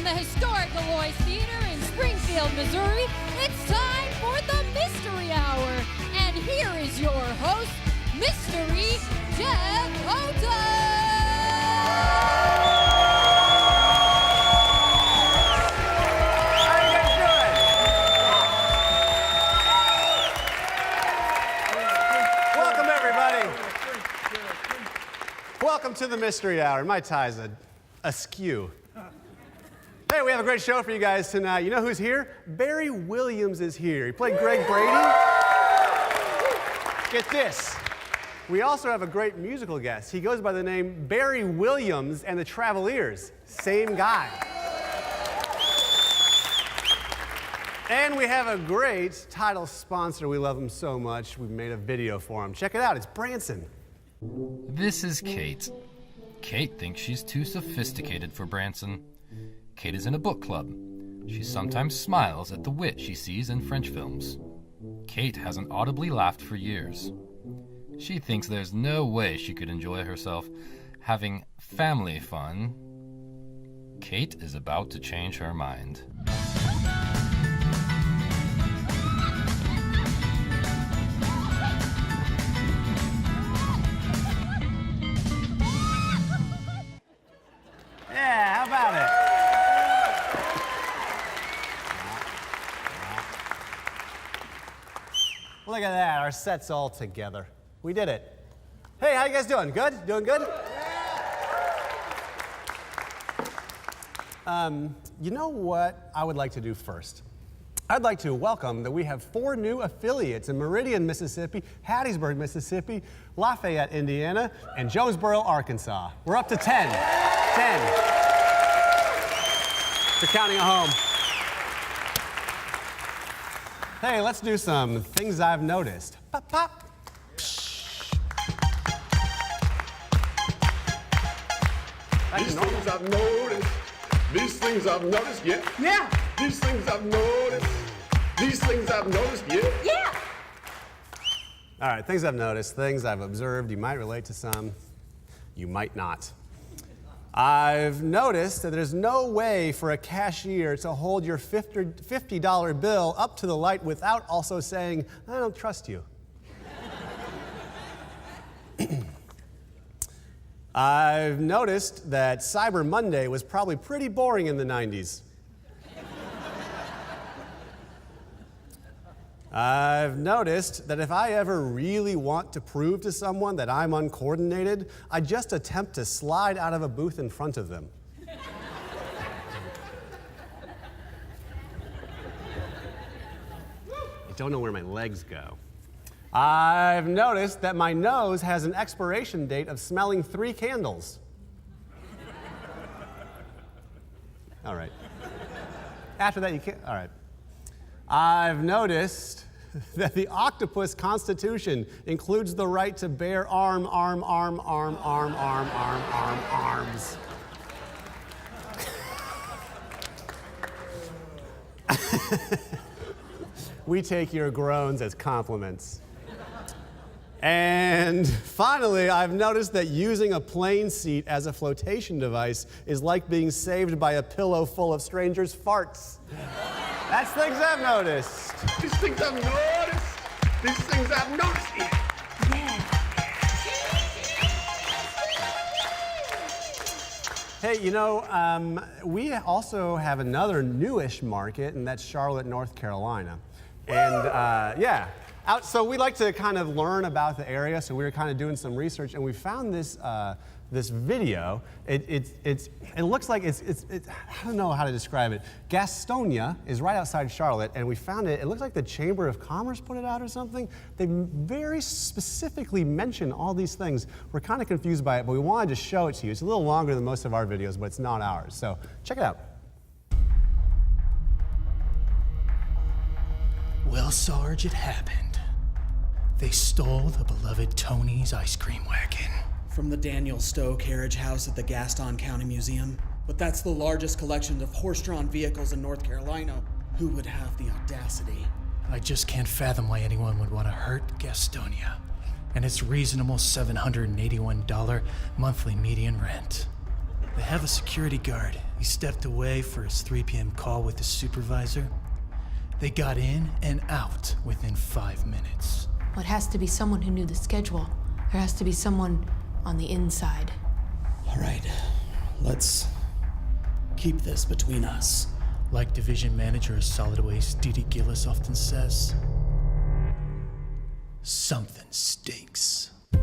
From the historic Alois Theater in Springfield, Missouri, it's time for the Mystery Hour. And here is your host, Mystery Jeff Houghton. Welcome to the Mystery Hour. My tie's askew. Hey, we have a great show for you guys tonight. You know who's here? Barry Williams is here. He played Greg Brady. Get this. We also have a great musical guest. He goes by the name Barry Williams and the Traveliers. Same guy. And we have a great title sponsor. We love him so much. We made a video for him. Check it out. It's Branson. This is Kate. Kate thinks she's too sophisticated for Branson. Kate is in a book club. She sometimes smiles at the wit she sees in French films. Kate hasn't audibly laughed for years. She thinks there's no way she could enjoy herself having family fun. Kate is about to change her mind. Yeah, how about it? Look at that, our set's all together. We did it. Hey, how you guys doing? Good? Doing good? You know what I would like to do first? I'd like to welcome that we have 4 new affiliates in Meridian, Mississippi, Hattiesburg, Mississippi, Lafayette, Indiana, and Jonesboro, Arkansas. We're up to 10. 10. You're counting at home. Hey, let's do some things I've noticed. Pop, pop. These things I've noticed. These things I've noticed, yeah. Yeah. These things I've noticed. These things I've noticed, yeah. Yeah. All right, things I've noticed, things I've observed. You might relate to some, you might not. I've noticed that there's no way for a cashier to hold your $50 bill up to the light without also saying, I don't trust you. I've noticed that Cyber Monday was probably pretty boring in the 90s. I've noticed that if I ever really want to prove to someone that I'm uncoordinated, I just attempt to slide out of a booth in front of them. I don't know where my legs go. I've noticed that my nose has an expiration date of smelling 3 candles. All right. After that, you can't. All right. I've noticed that the octopus constitution includes the right to bear arms. We take your groans as compliments. And finally, I've noticed that using a plane seat as a flotation device is like being saved by a pillow full of strangers' farts. That's things I've noticed. These things I've noticed. These things I've noticed, yeah. Hey, you know, we also have another newish market, and that's Charlotte, North Carolina. And yeah, so we like to kind of learn about the area, so we were kind of doing some research, and we found this this video. It looks like it's I don't know how to describe it. Gastonia is right outside Charlotte, and we found it. It looks like the Chamber of Commerce put it out or something. They very specifically mention all these things. We're kind of confused by it, but we wanted to show it to you. It's a little longer than most of our videos, but it's not ours. So check it out. Well, Sarge, it happened. They stole the beloved Tony's ice cream wagon. From the Daniel Stowe carriage house at the Gaston County Museum. But that's the largest collection of horse-drawn vehicles in North Carolina. Who would have the audacity? I just can't fathom why anyone would want to hurt Gastonia and its reasonable $781 monthly median rent. They have a security guard. He stepped away for his 3 p.m. call with the supervisor. They got in and out within 5 minutes. Well, it has to be someone who knew the schedule. There has to be someone on the inside. All right, let's keep this between us. Like Division Manager of Solid Waste Dee Dee Gillis often says, something stinks. Are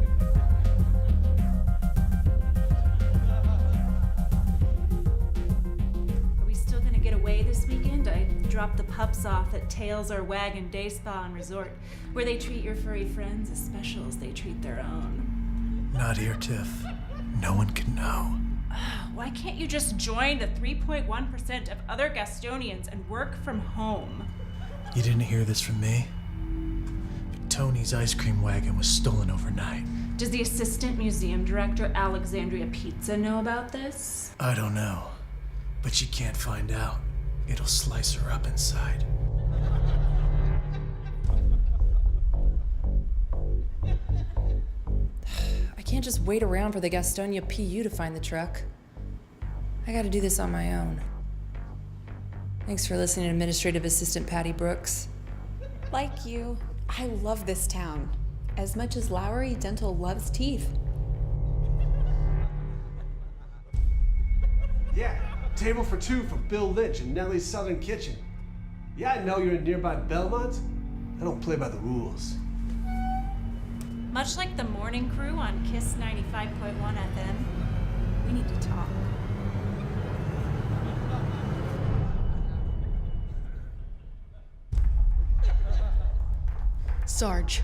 we still gonna get away this weekend? I dropped the pups off at Tails or Wagon Day Spa and Resort, where they treat your furry friends as special as they treat their own. Not here, Tiff. No one can know. Why can't you just join the 3.1% of other Gastonians and work from home? You didn't hear this from me? But Tony's ice cream wagon was stolen overnight. Does the assistant museum director, Alexandria Pizza, know about this? I don't know, but she can't find out. It'll slice her up inside. I can't just wait around for the Gastonia PU to find the truck. I gotta do this on my own. Thanks for listening, Administrative Assistant Patty Brooks. Like you, I love this town as much as Lowry Dental loves teeth. Yeah, table for 2 for Bill Lynch in Nellie's Southern Kitchen. Yeah, I know you're in nearby Belmont. I don't play by the rules. Much like the morning crew on KISS 95.1 FM, we need to talk. Sarge,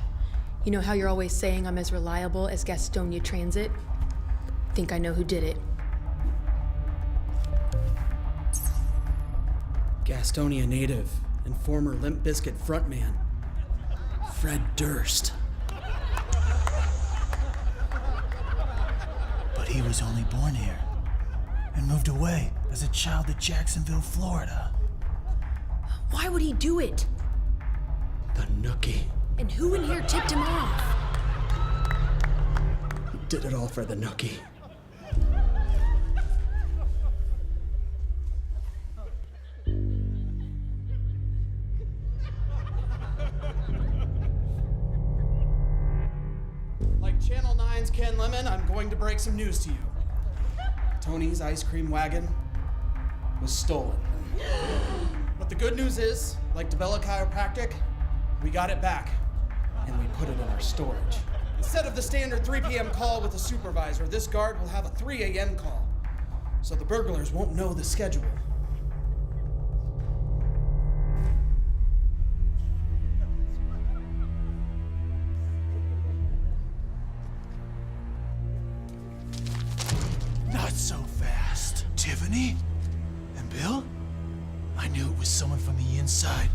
you know how you're always saying I'm as reliable as Gastonia Transit? Think I know who did it. Gastonia native and former Limp Bizkit frontman, Fred Durst. But he was only born here and moved away as a child to Jacksonville, Florida. Why would he do it? The Nookie. And who in here tipped him off? He did it all for the Nookie. Like Channel 9's Ken Lemon, I'm going to break some news to you. Tony's ice cream wagon was stolen. But the good news is, like DeBella Chiropractic, we got it back, and we put it in our storage. Instead of the standard 3 p.m. call with the supervisor, this guard will have a 3 a.m. call, so the burglars won't know the schedule. Not so fast. Tiffany? And Bill? I knew it was someone from the inside,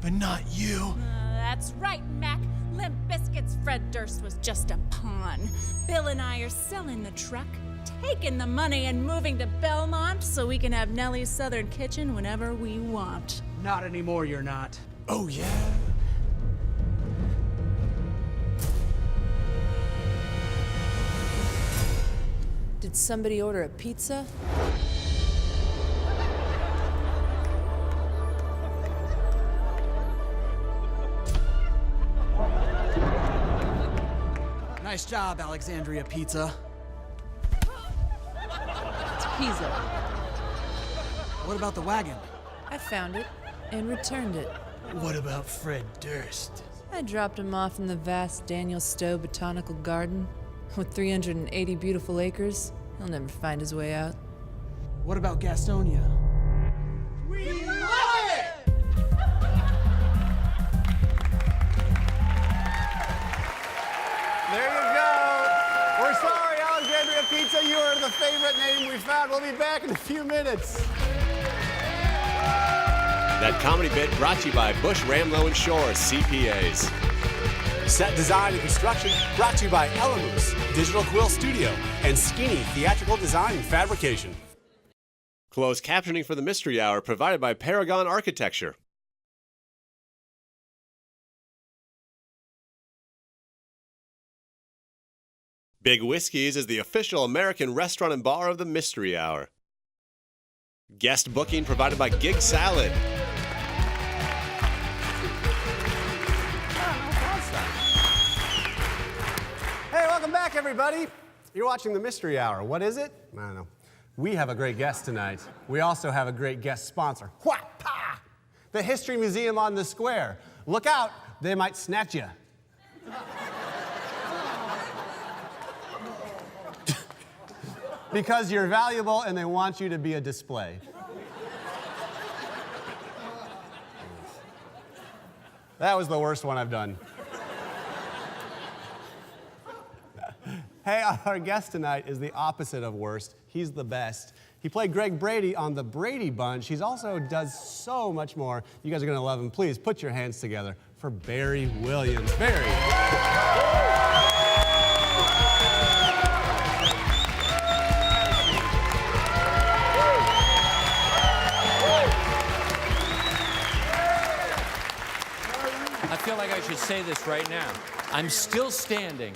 but not you. That's right, Mac. Limp Bizkit's Fred Durst was just a pawn. Bill and I are selling the truck, taking the money and moving to Belmont so we can have Nellie's Southern Kitchen whenever we want. Not anymore, you're not. Oh, yeah? Did somebody order a pizza? Nice job, Alexandria Pizza. It's pizza. What about the wagon? I found it and returned it. What about Fred Durst? I dropped him off in the vast Daniel Stowe Botanical Garden. With 380 beautiful acres, he'll never find his way out. What about Gastonia? We love it! There you go. We're sorry, Alexandria Pizza. You are the favorite name we found. We'll be back in a few minutes. That comedy bit brought to you by Bush, Ramlow & Shores, CPAs. Set design and construction brought to you by Elamoose, Digital Quill Studio, and Skinny Theatrical Design and Fabrication. Closed captioning for the Mystery Hour provided by Paragon Architecture. Big Whiskey's is the official American restaurant and bar of the Mystery Hour. Guest booking provided by Gig Salad. Hey, welcome back, everybody. You're watching the Mystery Hour. What is it? I don't know. We have a great guest tonight. We also have a great guest sponsor. Wha-pa! The History Museum on the Square. Look out, they might snatch you. Because you're valuable and they want you to be a display. That was the worst one I've done. Hey, our guest tonight is the opposite of worst. He's the best. He played Greg Brady on the Brady Bunch. He also does so much more. You guys are gonna love him. Please put your hands together for Barry Williams. Barry. I feel like I should say this right now. I'm still standing.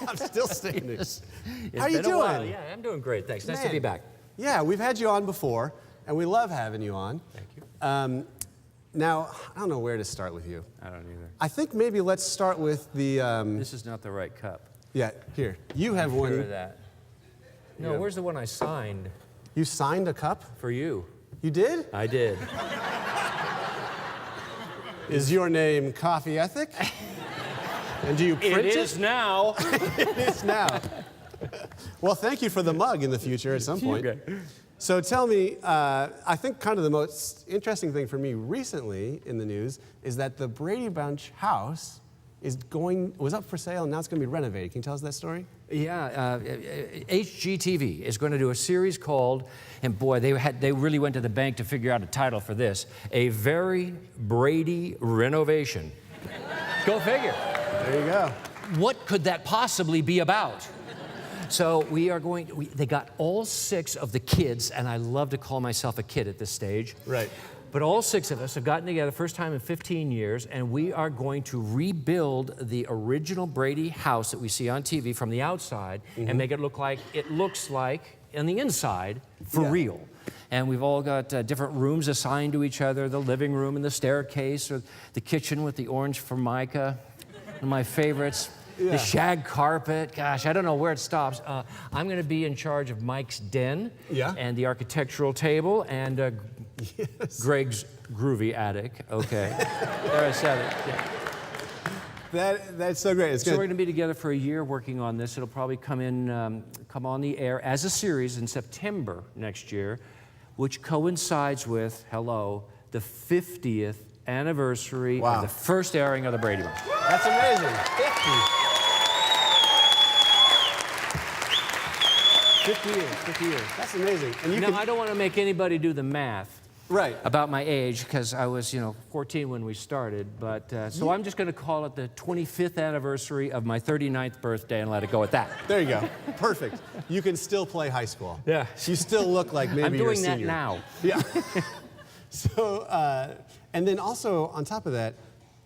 I'm still standing. It's How are you been a doing? while. Yeah, I'm doing great. Thanks. Nice to be back. Yeah, we've had you on before, and we love having you on. Thank you. Now, I don't know where to start with you. I don't either. I think maybe let's start with the... This is not the right cup. Yeah, here. You have I'm one. sure of that. No, Yeah. where's the one I signed? You signed a cup? For you. You did? I did. Is your name Coffee Ethic? And do you print it? It is now. It is now. Well, thank you for the mug in the future at some point. Okay. So tell me, I think kind of the most interesting thing for me recently in the news is that the Brady Bunch house was up for sale and now it's going to be renovated. Can you tell us that story? Yeah, HGTV is going to do a series called, and boy, they really went to the bank to figure out a title for this, A Very Brady Renovation. Go figure. There you go. What could that possibly be about? So they got all 6 of the kids, and I love to call myself a kid at this stage. Right. But all 6 of us have gotten together, first time in 15 years, and we are going to rebuild the original Brady house that we see on TV from the outside and make it look like it looks like on the inside for real. And we've all got different rooms assigned to each other, the living room and the staircase, or the kitchen with the orange formica, one of my favorites. Yeah. The shag carpet, gosh, I don't know where it stops. I'm going to be in charge of Mike's den and the architectural table and Greg's groovy attic. Okay, there I said it. Yeah. That's so great. So we're going to be together for a year working on this. It'll probably come on the air as a series in September next year, which coincides with, the 50th anniversary of the first airing of the Brady Bunch. That's amazing. 50 years. That's amazing. And I don't want to make anybody do the math about my age, because I was, 14 when we started. But so I'm just going to call it the 25th anniversary of my 39th birthday and let it go at that. There you go. Perfect. You can still play high school. Yeah. You still look like maybe you're a senior. I'm doing that now. Yeah. So, and then also on top of that,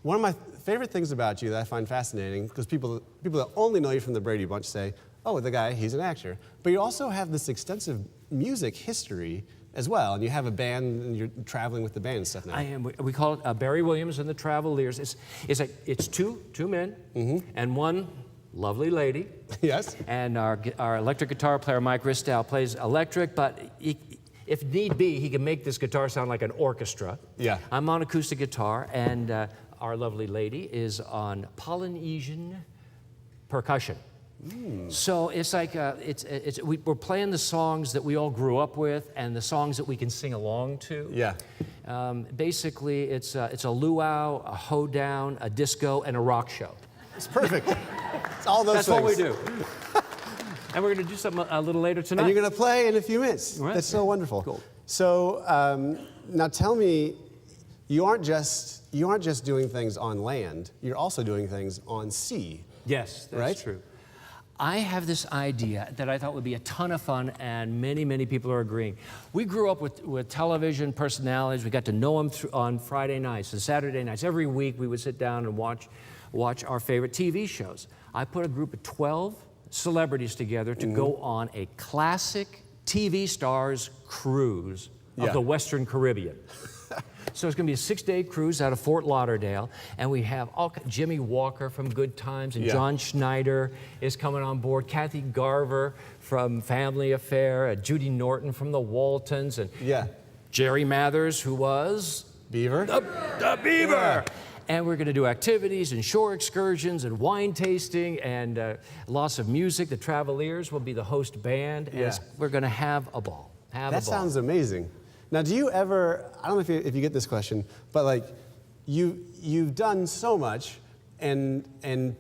one of my favorite things about you that I find fascinating, because people that only know you from the Brady Bunch say, oh, the guy, he's an actor. But you also have this extensive music history as well, and you have a band, and you're traveling with the band and stuff now. I am. We call it Barry Williams and the Traveliers. It's two men and one lovely lady. Yes. And our electric guitar player, Mike Ristow, plays electric, but if need be, he can make this guitar sound like an orchestra. Yeah. I'm on acoustic guitar, and our lovely lady is on Polynesian percussion. So it's like we're playing the songs that we all grew up with and the songs that we can sing along to. Yeah. Basically, it's a luau, a hoedown, a disco, and a rock show. It's perfect. It's all those That's things. what we do. And we're going to do something a little later tonight. And you're going to play in a few minutes. Right. That's so wonderful. Cool. So now tell me, you aren't just doing things on land. You're also doing things on sea. Yes, that's true. I have this idea that I thought would be a ton of fun, and many, many people are agreeing. We grew up with television personalities. We got to know them on Friday nights and Saturday nights. Every week we would sit down and watch our favorite TV shows. I put a group of 12 celebrities together to go on a classic TV stars cruise of the Western Caribbean. So it's going to be a 6-day cruise out of Fort Lauderdale, and we have Jimmy Walker from Good Times, and John Schneider is coming on board, Kathy Garver from Family Affair, Judy Norton from the Waltons, and Jerry Mathers, who was Beaver. The Beaver. Yeah. And we're going to do activities and shore excursions and wine tasting and lots of music. The Traveliers will be the host band, and we're going to have a ball. That sounds amazing. Now, do you ever, I don't know if you get this question, but like, you've done so much, and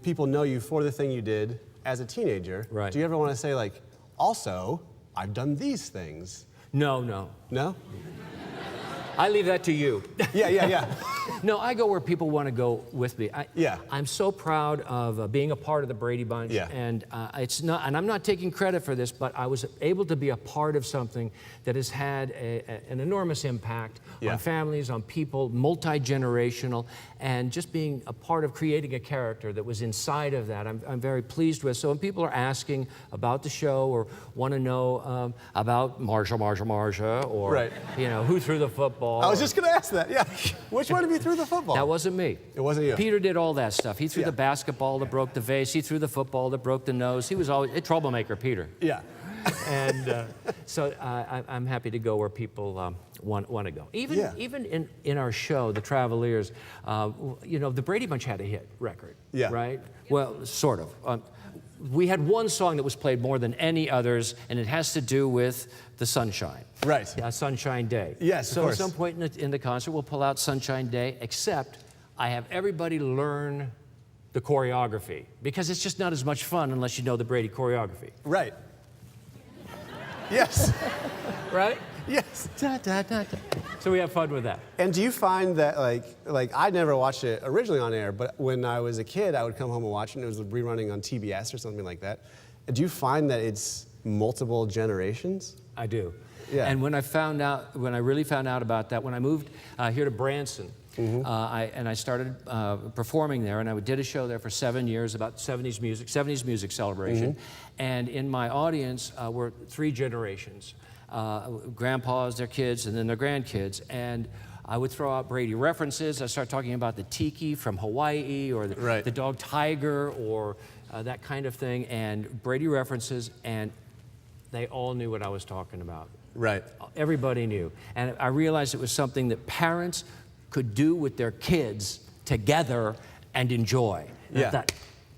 people know you for the thing you did as a teenager. Right. Do you ever want to say, like, also, I've done these things? No. No? I leave that to you. Yeah. No, I go where people want to go with me. I'm so proud of being a part of the Brady Bunch, and and I'm not taking credit for this, but I was able to be a part of something that has had an enormous impact on families, on people, multi-generational, and just being a part of creating a character that was inside of that. I'm very pleased with. So when people are asking about the show or want to know about Marsha, or who threw the football. I was just going to ask that, Which one of you threw the football? That wasn't me. It wasn't you. Peter did all that stuff. He threw the basketball that broke the vase. He threw the football that broke the nose. He was always a troublemaker, Peter. Yeah. And so I'm happy to go where people want to go. Even in our show, The Traveliers, the Brady Bunch had a hit record, right? Well, sort of. We had one song that was played more than any others, and it has to do with the sunshine. Right. Yeah, Sunshine Day. Yes, of course. So at some point in the concert, we'll pull out Sunshine Day, except I have everybody learn the choreography, because it's just not as much fun unless you know the Brady choreography. Right. Yes. Right? Yes. Da, da, da, da. So we have fun with that. And do you find that, like I never watched it originally on air, but when I was a kid, I would come home and watch it, and it was rerunning on TBS or something like that. And do you find that it's multiple generations? I do. Yeah. And when I really found out about that, when I moved here to Branson, I started performing there, and I did a show there for 7 years about 70s music celebration. And in my audience were 3 generations. Grandpas, their kids, and then their grandkids. And I would throw out Brady references. I start talking about the tiki from Hawaii, or the dog Tiger, or that kind of thing, and Brady references, and they all knew what I was talking about. Right. Everybody knew. And I realized it was something that parents could do with their kids together and enjoy. Yeah.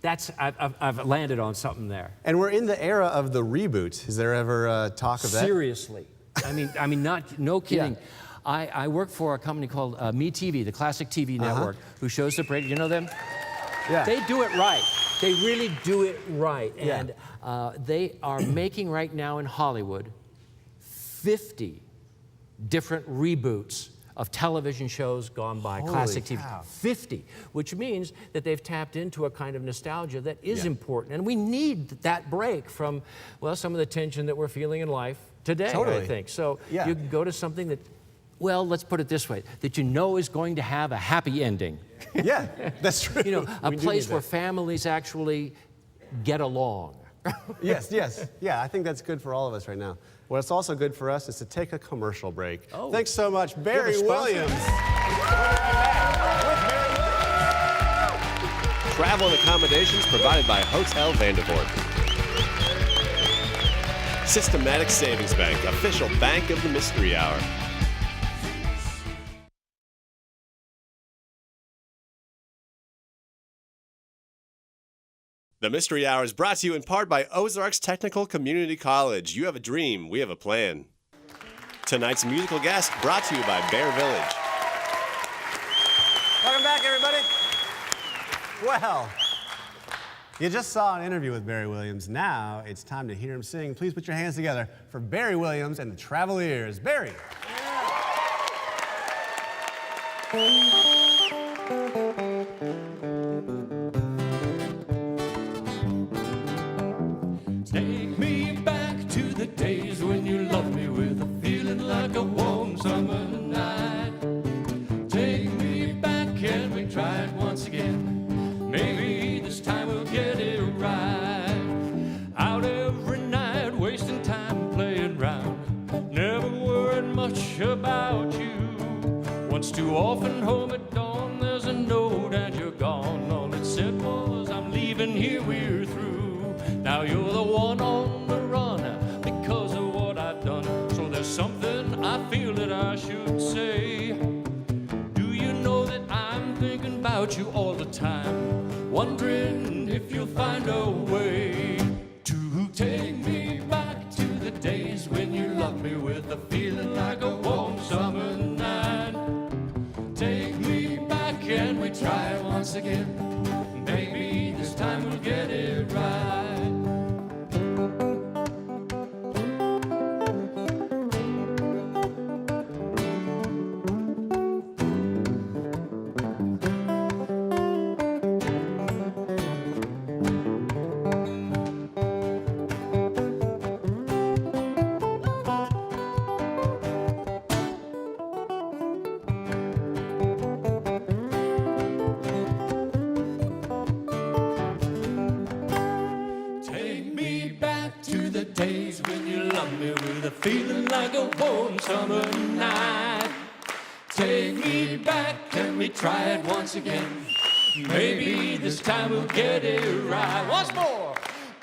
I've landed on something there. And we're in the era of the reboot. Is there ever talk of that? Seriously. I mean, no kidding. I work for a company called MeTV, the classic TV network, who shows the Brady. You know them? Yeah. They do it right. They really do it right. And they are making right now in Hollywood 50 different reboots of television shows gone by, classic TV. Cow. 50, which means that they've tapped into a kind of nostalgia that is important. And we need that break from, well, some of the tension that we're feeling in life today, I think. So you can go to something that, well, let's put it this way, that you know is going to have a happy ending. Yeah, that's true. You know, a place where families actually get along. Yes. Yeah, I think that's good for all of us right now. What's also good for us is to take a commercial break. Oh. Thanks so much, Barry Williams. Travel and accommodations provided by Hotel Vandervoort. Systematic Savings Bank, official bank of the Mystery Hour. The Mystery Hour is brought to you in part by Ozarks Technical Community College. You have a dream, we have a plan. Tonight's musical guest brought to you by Bear Village. Welcome back, everybody. Well, you just saw an interview with Barry Williams. Now it's time to hear him sing. Please put your hands together for Barry Williams and the Traveliers. Barry. Take me back to the days when you loved me with a feeling like a warm summer night. Take me back and we try it once again. Maybe this time we'll get it much about you. Once too often home at dawn, there's a note and you're gone. All it said was, I'm leaving here, we're through. Now you're the one on the run because of what I've done. So there's something I feel that I should say. Do you know that I'm thinking about you all the time, wondering if you'll find a way to take me back to the days when you loved me with a feeling like a warm summer night. Take me back and we try it once again. Maybe this time we'll get it right. Days when you love me with a feeling like a warm summer night. Take me back and we try it once again. Maybe this time we'll get it right. Once more.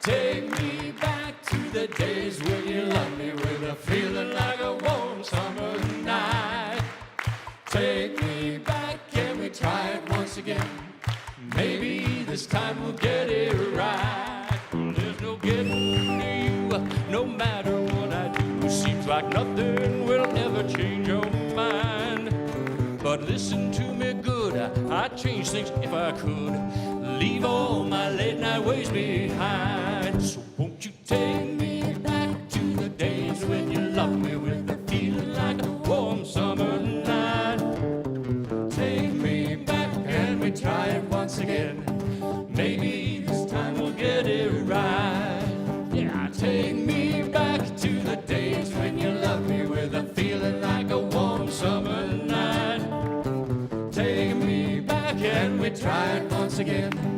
Take me back to the days when you love me with a feeling like a warm summer night. Take me back and we try it once again. Maybe this time we'll get it right. There's no getting to you, no matter what I do. Seems like nothing will ever change your mind. But listen to me good, I'd change things if I could. Leave all my late night ways behind. So won't you take me back to the days when you loved me with a feeling like a warm summer night. Take me back and we try it once again. Maybe this time we'll get it right. Yeah, take me back to the days when you loved me with a feeling like a warm summer night. Take me back and we try it once again.